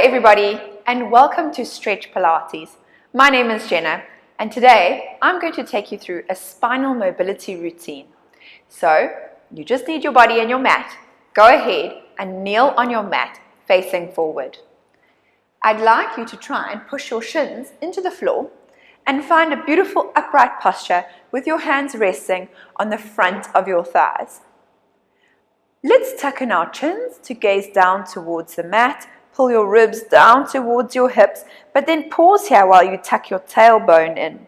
everybody, and welcome to Stretch Pilates. My name is Jenna, and today I'm going to take you through a spinal mobility routine. So, you just need your body and your mat. Go ahead and kneel on your mat facing forward. I'd like you to try and push your shins into the floor and find a beautiful upright posture with your hands resting on the front of your thighs. Let's tuck in our chins to gaze down towards the mat. Pull your ribs down towards your hips, but then pause here while you tuck your tailbone in.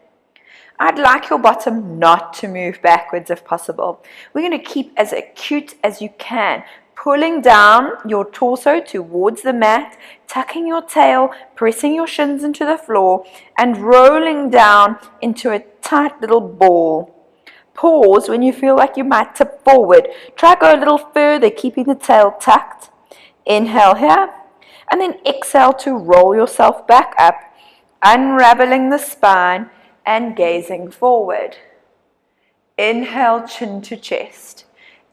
I'd like your bottom not to move backwards if possible. We're going to keep as acute as you can, pulling down your torso towards the mat, tucking your tail, pressing your shins into the floor, and rolling down into a tight little ball. Pause when you feel like you might tip forward. Try go a little further, keeping the tail tucked. Inhale here. And then exhale to roll yourself back up, unraveling the spine and gazing forward. Inhale, chin to chest.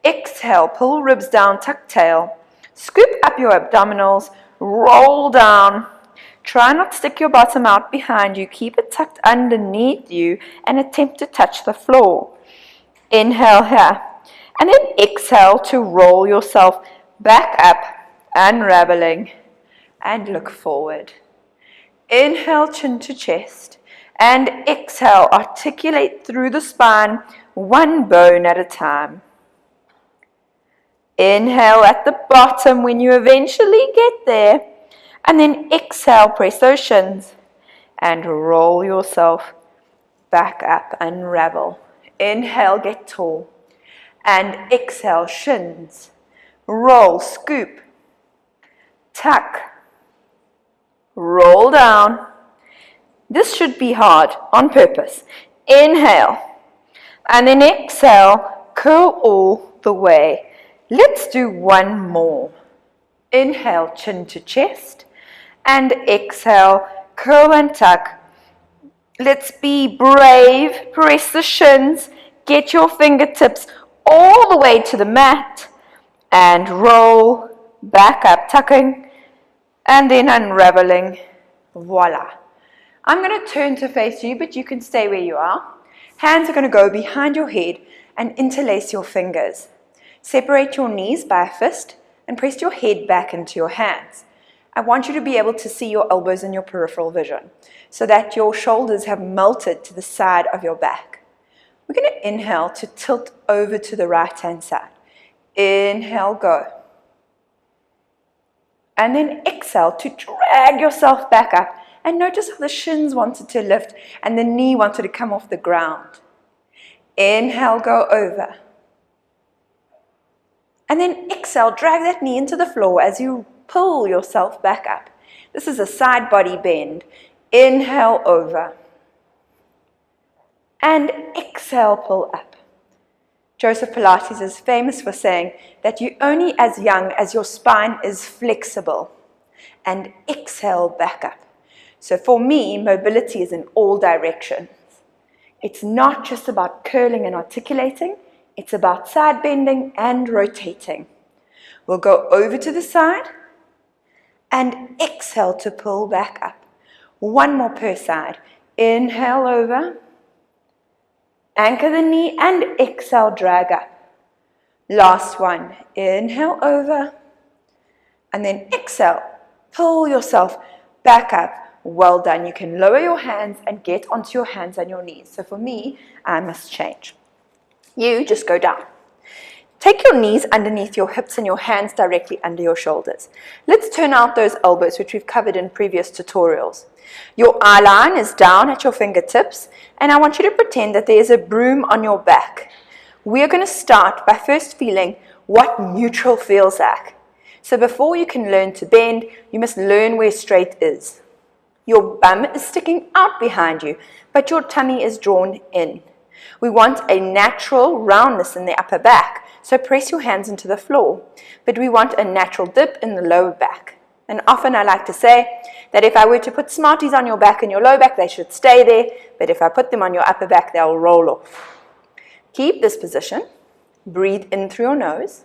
Exhale, pull ribs down, tuck tail. Scoop up your abdominals, roll down. Try not to stick your bottom out behind you. Keep it tucked underneath you and attempt to touch the floor. Inhale here. And then exhale to roll yourself back up, unraveling. And look forward. Inhale, chin to chest. And exhale, articulate through the spine, one bone at a time. Inhale at the bottom when you eventually get there. And then exhale, press those shins. And roll yourself back up, unravel. Inhale, get tall. And exhale, shins. Roll, scoop. Tuck. Roll down. This should be hard on purpose. Inhale. And then exhale, curl all the way. Let's do one more. Inhale, chin to chest. And exhale, curl and tuck. Let's be brave. Press the shins. Get your fingertips all the way to the mat. And roll back up, tucking. And then unraveling. Voila. I'm going to turn to face you, but you can stay where you are. Hands are going to go behind your head and interlace your fingers. Separate your knees by a fist and press your head back into your hands. I want you to be able to see your elbows in your peripheral vision so that your shoulders have melted to the side of your back. We're going to inhale to tilt over to the right-hand side. Inhale, go. And then exhale to drag yourself back up. And notice how the shins wanted to lift and the knee wanted to come off the ground. Inhale, go over. And then exhale, drag that knee into the floor as you pull yourself back up. This is a side body bend. Inhale, over. And exhale, pull up. Joseph Pilates is famous for saying that you're only as young as your spine is flexible. And exhale back up. So for me, mobility is in all directions. It's not just about curling and articulating. It's about side bending and rotating. We'll go over to the side and exhale to pull back up. One more per side. Inhale over. Anchor the knee and exhale, drag up. Last one. Inhale over. And then exhale. Pull yourself back up. Well done. You can lower your hands and get onto your hands and your knees. So for me, I must change. You just go down. Take your knees underneath your hips and your hands directly under your shoulders. Let's turn out those elbows, which we've covered in previous tutorials. Your eye line is down at your fingertips, and I want you to pretend that there is a broom on your back. We're going to start by first feeling what neutral feels like. So before you can learn to bend, you must learn where straight is. Your bum is sticking out behind you, but your tummy is drawn in. We want a natural roundness in the upper back, so press your hands into the floor. But we want a natural dip in the lower back. And often I like to say that if I were to put Smarties on your back and your low back, they should stay there. But if I put them on your upper back, they'll roll off. Keep this position. Breathe in through your nose.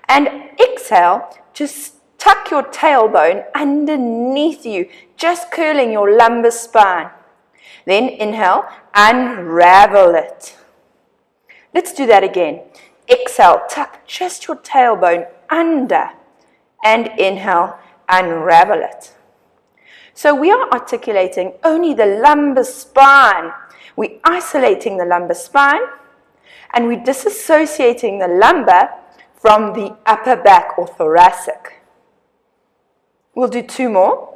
And exhale, just tuck your tailbone underneath you, just curling your lumbar spine. Then inhale, unravel it. Let's do that again. Exhale, tuck just your tailbone under, and inhale, unravel it. So we are articulating only the lumbar spine. We're isolating the lumbar spine, and we're disassociating the lumbar from the upper back or thoracic. We'll do 2 more.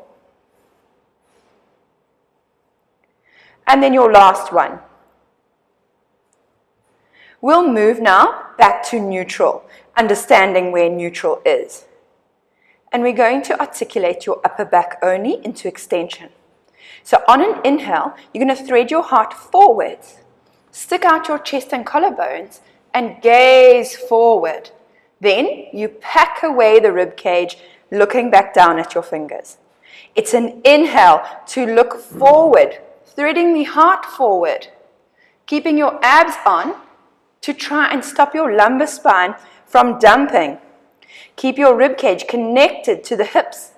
And then your last one. We'll move now back to neutral, understanding where neutral is. And we're going to articulate your upper back only into extension. So on an inhale, you're going to thread your heart forwards, stick out your chest and collarbones, and gaze forward. Then you pack away the rib cage, looking back down at your fingers. It's an inhale to look forward, threading the heart forward, keeping your abs on to try and stop your lumbar spine from dumping. Keep your rib cage connected to the hips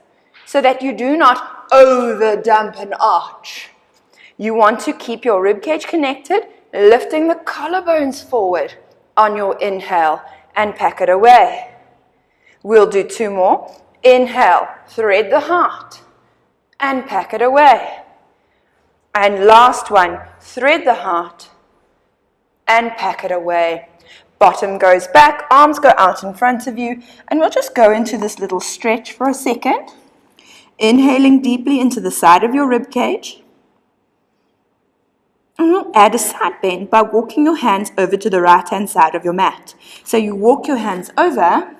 so that you do not over-dump an arch. You want to keep your rib cage connected, lifting the collarbones forward on your inhale and pack it away. We'll do 2 more. Inhale, thread the heart and pack it away. And last one, thread the heart and pack it away. Bottom goes back, arms go out in front of you, and we'll just go into this little stretch for a second. Inhaling deeply into the side of your rib cage. And we'll add a side bend by walking your hands over to the right-hand side of your mat. So you walk your hands over,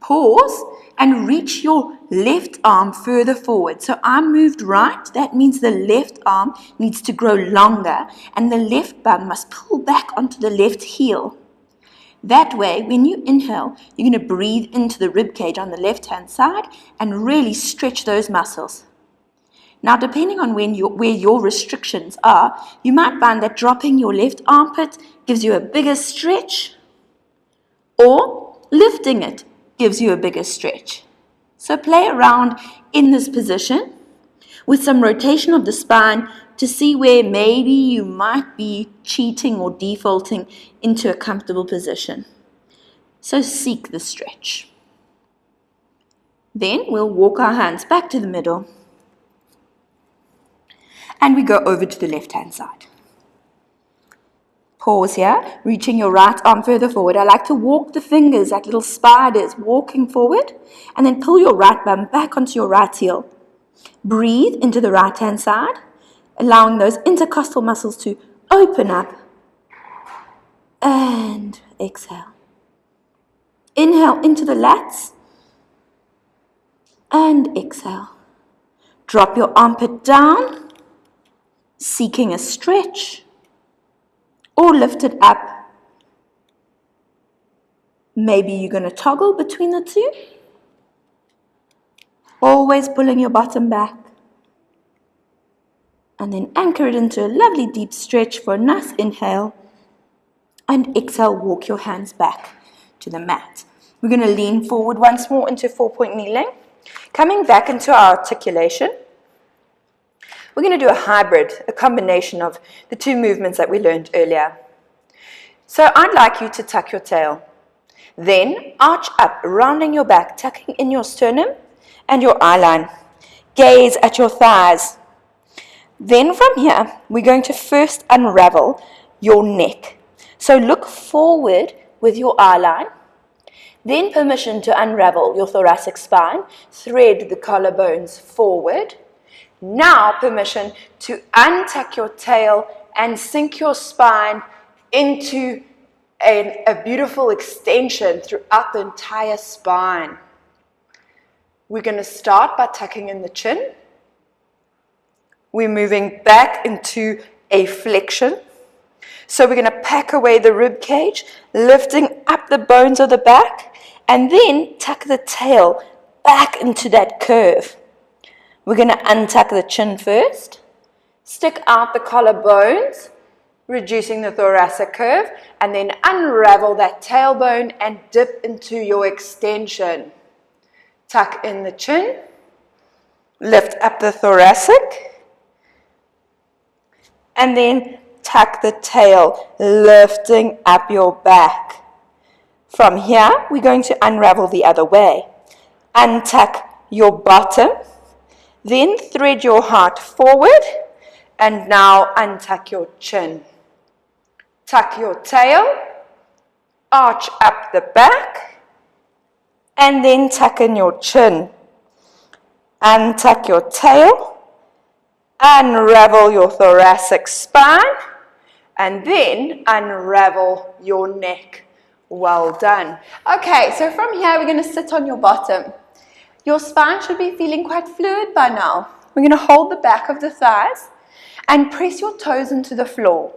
pause, and reach your left arm further forward. So I moved right, that means the left arm needs to grow longer, and the left bum must pull back onto the left heel. That way, when you inhale, you're going to breathe into the rib cage on the left-hand side and really stretch those muscles. Now, depending on where your restrictions are, you might find that dropping your left armpit gives you a bigger stretch, or lifting it gives you a bigger stretch. So play around in this position with some rotation of the spine to see where maybe you might be cheating or defaulting into a comfortable position. So seek the stretch. Then we'll walk our hands back to the middle and we go over to the left-hand side. Pause here, reaching your right arm further forward. I like to walk the fingers like little spiders, walking forward, and then pull your right bum back onto your right heel. Breathe into the right-hand side, allowing those intercostal muscles to open up. And exhale. Inhale into the lats. And exhale. Drop your armpit down, seeking a stretch. Or lift it up. Maybe you're going to toggle between the two. Always pulling your bottom back. And then anchor it into a lovely deep stretch for a nice inhale. And exhale, walk your hands back to the mat. We're going to lean forward once more into 4-point kneeling. Coming back into our articulation. We're going to do a hybrid, a combination of the 2 movements that we learned earlier. So I'd like you to tuck your tail. Then arch up, rounding your back, tucking in your sternum and your eye line. Gaze at your thighs. Then from here, we're going to first unravel your neck. So look forward with your eye line. Then permission to unravel your thoracic spine. Thread the collarbones forward. Now permission to untuck your tail and sink your spine into a beautiful extension throughout the entire spine. We're going to start by tucking in the chin. We're moving back into a flexion. So we're going to pack away the rib cage, lifting up the bones of the back, and then tuck the tail back into that curve. We're going to untuck the chin first, stick out the collarbones, reducing the thoracic curve, and then unravel that tailbone and dip into your extension. Tuck in the chin, lift up the thoracic, and then tuck the tail, lifting up your back. From here, we're going to unravel the other way. Untuck your bottom, then thread your heart forward, and now untuck your chin. Tuck your tail, arch up the back, and then tuck in your chin. Untuck your tail, unravel your thoracic spine, and then unravel your neck. Well done. Okay, so from here we're going to sit on your bottom. Your spine should be feeling quite fluid by now. We're going to hold the back of the thighs and press your toes into the floor.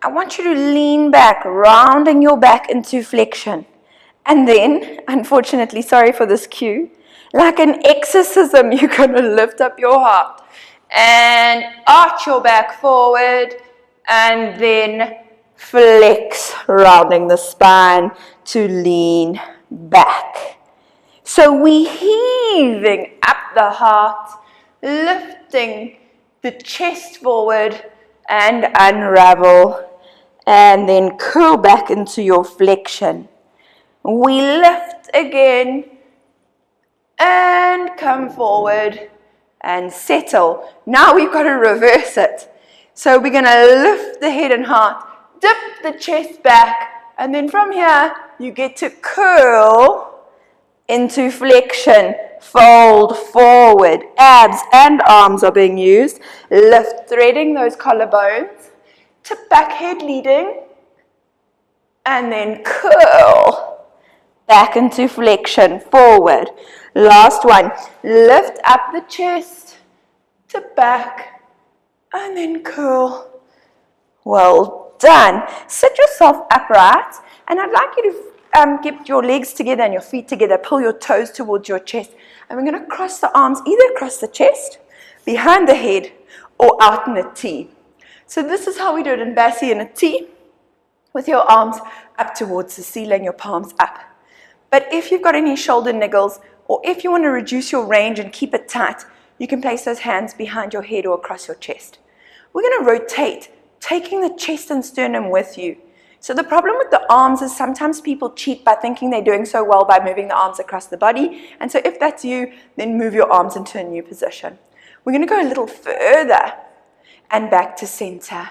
I want you to lean back, rounding your back into flexion. And then, unfortunately, sorry for this cue, like an exorcism, you're going to lift up your heart and arch your back forward and then flex, rounding the spine to lean back. So we're heaving up the heart, lifting the chest forward and unravel, and then curl back into your flexion. We lift again and come forward and settle. Now we've got to reverse it. So we're going to lift the head and heart, dip the chest back, and then from here you get to curl into flexion. Fold forward. Abs and arms are being used. Lift, threading those collarbones. Tip back, head leading. And then curl back into flexion. Forward. Last one. Lift up the chest. Tip back. And then curl. Well done. Sit yourself upright. And I'd like you to get your legs together and your feet together. Pull your toes towards your chest. And we're going to cross the arms either across the chest, behind the head, or out in a T. So this is how we do it in Bassi, in a T, with your arms up towards the ceiling, your palms up. But if you've got any shoulder niggles, or if you want to reduce your range and keep it tight, you can place those hands behind your head or across your chest. We're going to rotate, taking the chest and sternum with you. So the problem with the arms is sometimes people cheat by thinking they're doing so well by moving the arms across the body. And so if that's you, then move your arms into a new position. We're going to go a little further and back to center.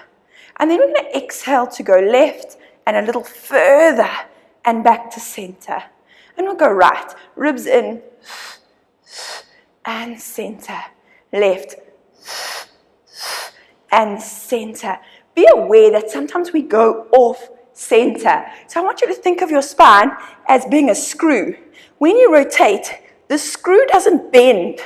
And then we're going to exhale to go left and a little further and back to center. And we'll go right, ribs in and center, left and center. Be aware that sometimes we go off center. So I want you to think of your spine as being a screw. When you rotate, the screw doesn't bend.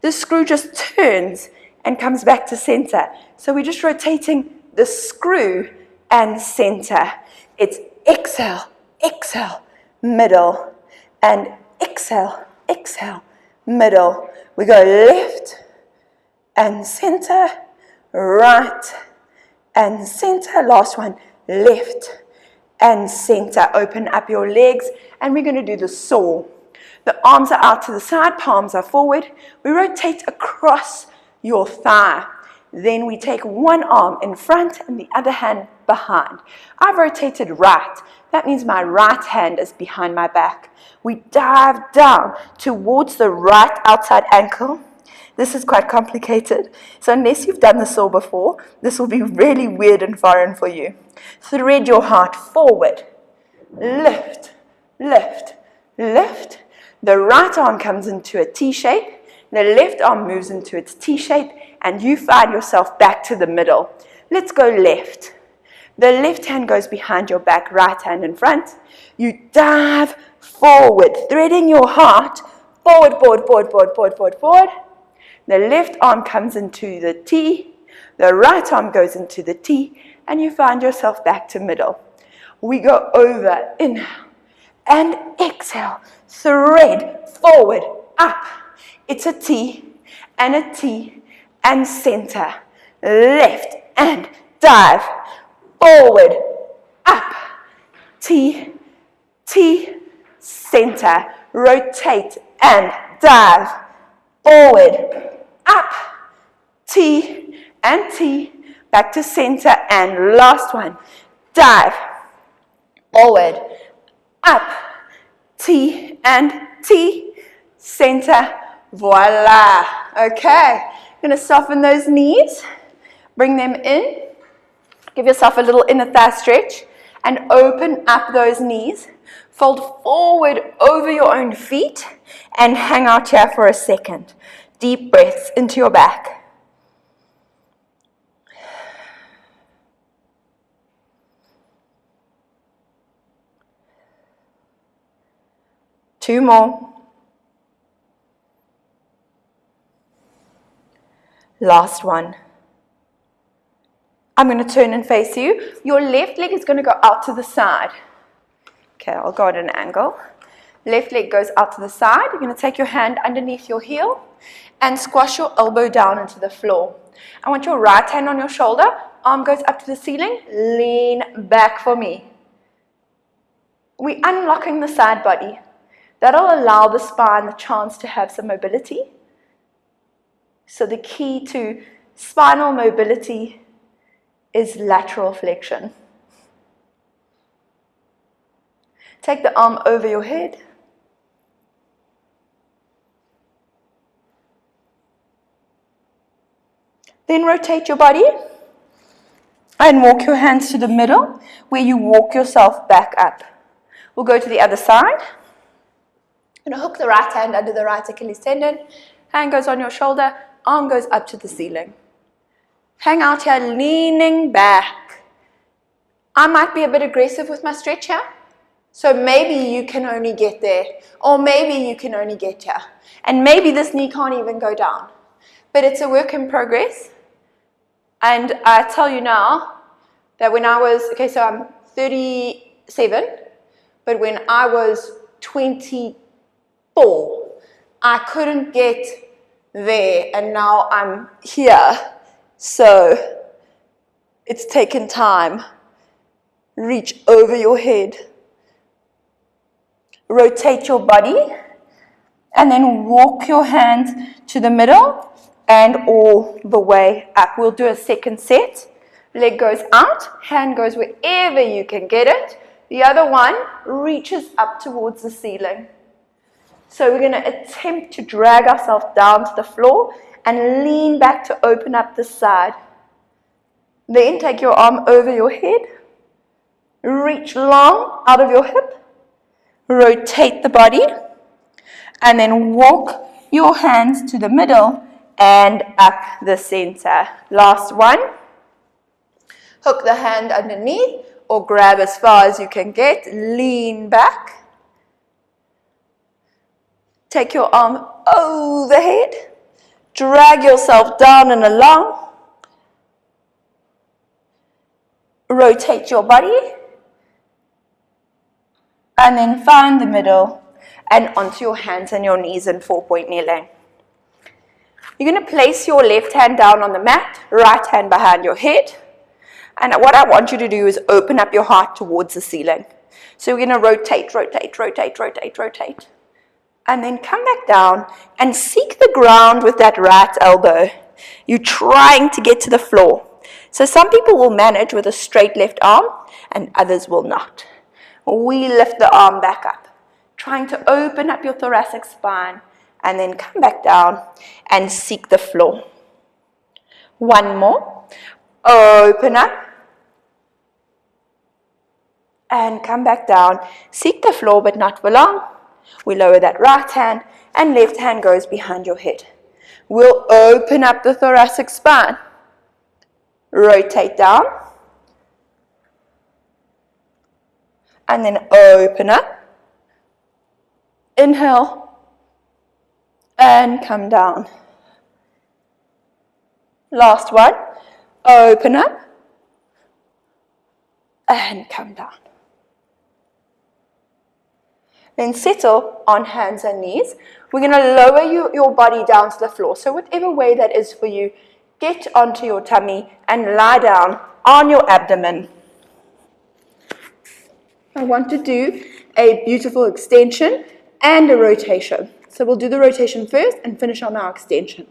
The screw just turns and comes back to center. So we're just rotating the screw and center. It's exhale, exhale, middle, and exhale, exhale, middle. We go left and center, right and center. Last one, left and center. Open up your legs, and we're going to do the saw. The arms are out to the side, palms are forward. We rotate across your thigh. Then we take one arm in front and the other hand behind. I've rotated right. That means my right hand is behind my back. We dive down towards the right outside ankle. This is quite complicated. So unless you've done the saw before, this will be really weird and foreign for you. Thread your heart forward. Lift, lift, lift. The right arm comes into a T shape. The left arm moves into its T shape, and you find yourself back to the middle. Let's go left. The left hand goes behind your back, right hand in front. You dive forward, threading your heart forward, forward, forward, forward, forward, forward, forward. The left arm comes into the T. The right arm goes into the T, and you find yourself back to middle. We go over, inhale, and exhale. Thread forward, up. It's a T and a T and center. Left and dive. forward, up, T, T, center, rotate and dive, forward, up, T and T, back to center, and last one, dive, forward, up, T and T, center, voila. Okay, you're going to soften those knees, bring them in, give yourself a little inner thigh stretch, and open up those knees. Fold forward over your own feet, and hang out here for a second. Deep breaths into your back. 2 more. Last one. I'm going to turn and face you. Your left leg is going to go out to the side. Okay, I'll go at an angle. Left leg goes out to the side. You're going to take your hand underneath your heel and squash your elbow down into the floor. I want your right hand on your shoulder. Arm goes up to the ceiling. Lean back for me. We're unlocking the side body. That'll allow the spine the chance to have some mobility. So the key to spinal mobility is lateral flexion. Take the arm over your head. Then rotate your body and walk your hands to the middle where you walk yourself back up. We'll go to the other side. I'm going to hook the right hand under the right Achilles tendon. Hand goes on your shoulder, arm goes up to the ceiling. Hang out here, leaning back. I might be a bit aggressive with my stretch here. So maybe you can only get there, or maybe you can only get here. And maybe this knee can't even go down. But it's a work in progress. And I tell you now that when I was, okay, so I'm 37, but when I was 24, I couldn't get there, and now I'm here. So it's taken time. Reach over your head. Rotate your body, and then walk your hands to the middle and all the way up. We'll do a second set. Leg goes out, hand goes wherever you can get it. The other one reaches up towards the ceiling. So we're going to attempt to drag ourselves down to the floor and lean back to open up the side. Then take your arm over your head. Reach long out of your hip. Rotate the body. And then walk your hands to the middle and up the center. Last one. Hook the hand underneath or grab as far as you can get. Lean back. Take your arm overhead. Drag yourself down and along. Rotate your body. And then find the middle and onto your hands and your knees in 4-point kneeling. You're going to place your left hand down on the mat, right hand behind your head. And what I want you to do is open up your heart towards the ceiling. So we're going to rotate, rotate, rotate, rotate, rotate. And then come back down and seek the ground with that right elbow. You're trying to get to the floor. So some people will manage with a straight left arm and others will not. We lift the arm back up, trying to open up your thoracic spine, and then come back down and seek the floor. One more. Open up. And come back down. Seek the floor, but not for long. We lower that right hand, and left hand goes behind your head. We'll open up the thoracic spine. Rotate down. And then open up. Inhale. And come down. Last one. Open up. And come down. Then settle on hands and knees. We're going to lower your body down to the floor. So whatever way that is for you, get onto your tummy and lie down on your abdomen. I want to do a beautiful extension and a rotation. So we'll do the rotation first and finish on our extension.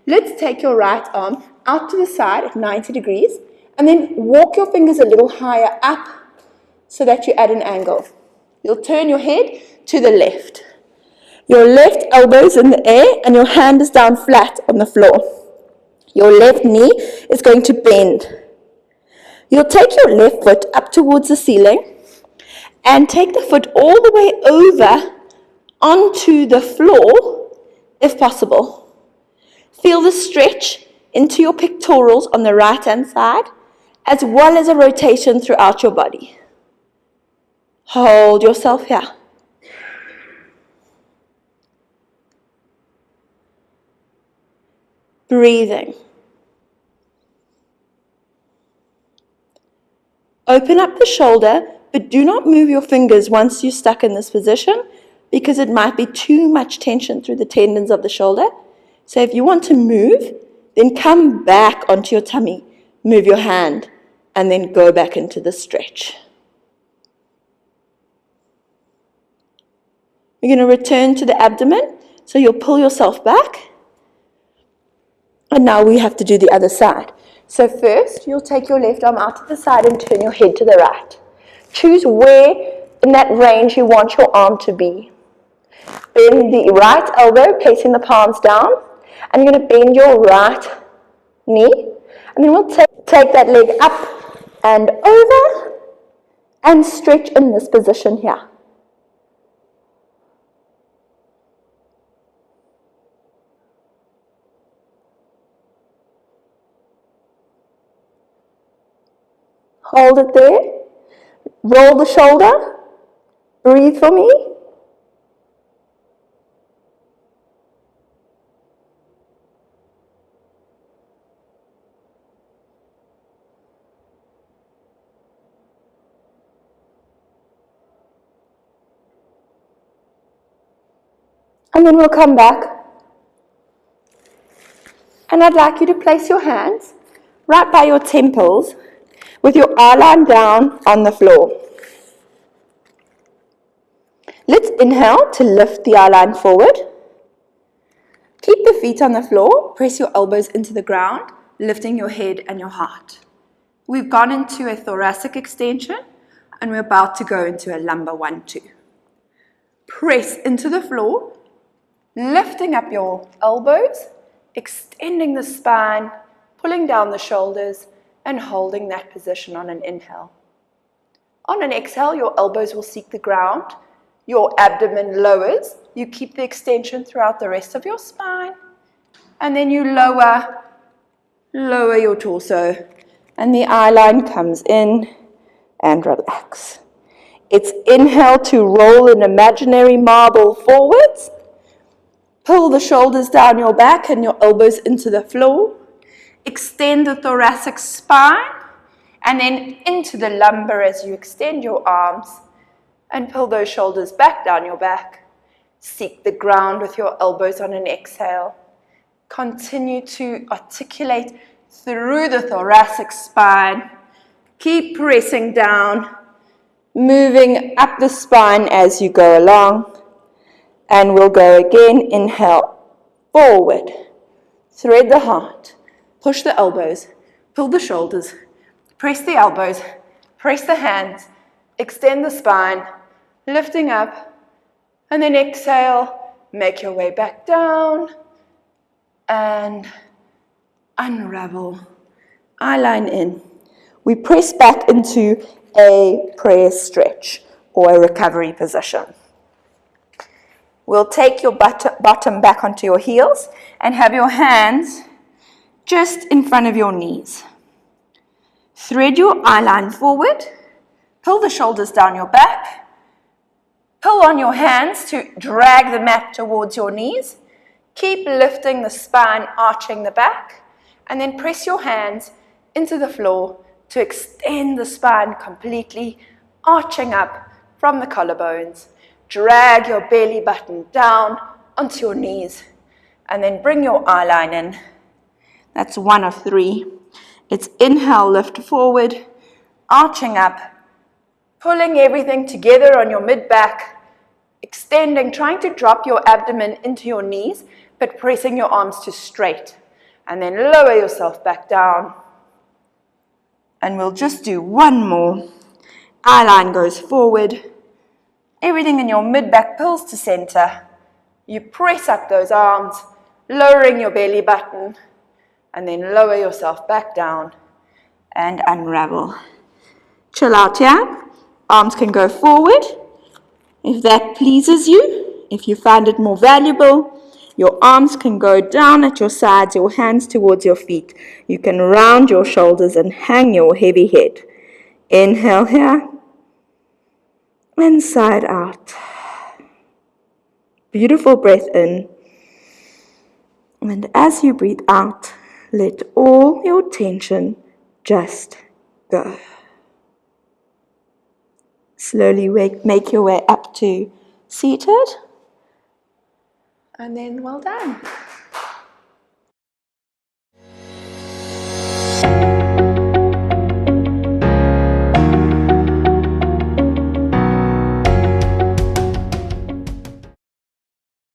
Let's take your right arm out to the side at 90 degrees and then walk your fingers a little higher up so that you add an angle. You'll turn your head to the left. Your left elbow is in the air and your hand is down flat on the floor. Your left knee is going to bend. You'll take your left foot up towards the ceiling and take the foot all the way over onto the floor, if possible. Feel the stretch into your pectorals on the right-hand side, as well as a rotation throughout your body. Hold yourself here. Breathing. Open up the shoulder, but do not move your fingers once you're stuck in this position, because it might be too much tension through the tendons of the shoulder. So if you want to move, then come back onto your tummy, move your hand, and then go back into the stretch. You're going to return to the abdomen, so you'll pull yourself back. And now we have to do the other side. So first, you'll take your left arm out to the side and turn your head to the right. Choose where in that range you want your arm to be. Bend the right elbow, placing the palms down. And you're going to bend your right knee. And then we'll take that leg up and over and stretch in this position here. Hold it there. Roll the shoulder. Breathe for me. And then we'll come back. And I'd like you to place your hands right by your temples with your eye line down on the floor. Let's inhale to lift the eye line forward. Keep the feet on the floor, press your elbows into the ground, lifting your head and your heart. We've gone into a thoracic extension and we're about to go into a lumbar 1-2. Press into the floor, lifting up your elbows, extending the spine, pulling down the shoulders, and holding that position on an inhale. On an exhale, your elbows will seek the ground, your abdomen lowers, you keep the extension throughout the rest of your spine, and then you lower your torso, and the eye line comes in and relax. It's inhale to roll an imaginary marble forwards, pull the shoulders down your back and your elbows into the floor. Extend the thoracic spine and then into the lumbar as you extend your arms and pull those shoulders back down your back. Seek the ground with your elbows on an exhale. Continue to articulate through the thoracic spine. Keep pressing down, moving up the spine as you go along. And we'll go again. Inhale, forward, thread the heart. Push the elbows, pull the shoulders, press the elbows, press the hands, extend the spine, lifting up, and then exhale, make your way back down, and unravel, eye line in. We press back into a prayer stretch or a recovery position. We'll take your bottom back onto your heels and have your hands just in front of your knees. Thread your eye line forward, pull the shoulders down your back, pull on your hands to drag the mat towards your knees, keep lifting the spine, arching the back, and then press your hands into the floor to extend the spine completely, arching up from the collarbones. Drag your belly button down onto your knees, and then bring your eye line in. That's 1 of 3. It's inhale, lift forward, arching up, Pulling everything together on your mid-back, extending, trying to drop your abdomen into your knees, but pressing your arms to straight. And then lower yourself back down. And we'll just do one more. Eye line goes forward. Everything in your mid-back pulls to center. You press up those arms, lowering your belly button, and then lower yourself back down and unravel. Chill out here. Arms can go forward. If that pleases you, if you find it more valuable, your arms can go down at your sides, your hands towards your feet. You can round your shoulders and hang your heavy head. Inhale here. And side out. Beautiful breath in. And as you breathe out, let all your tension just go. Slowly make your way up to seated. And then well done.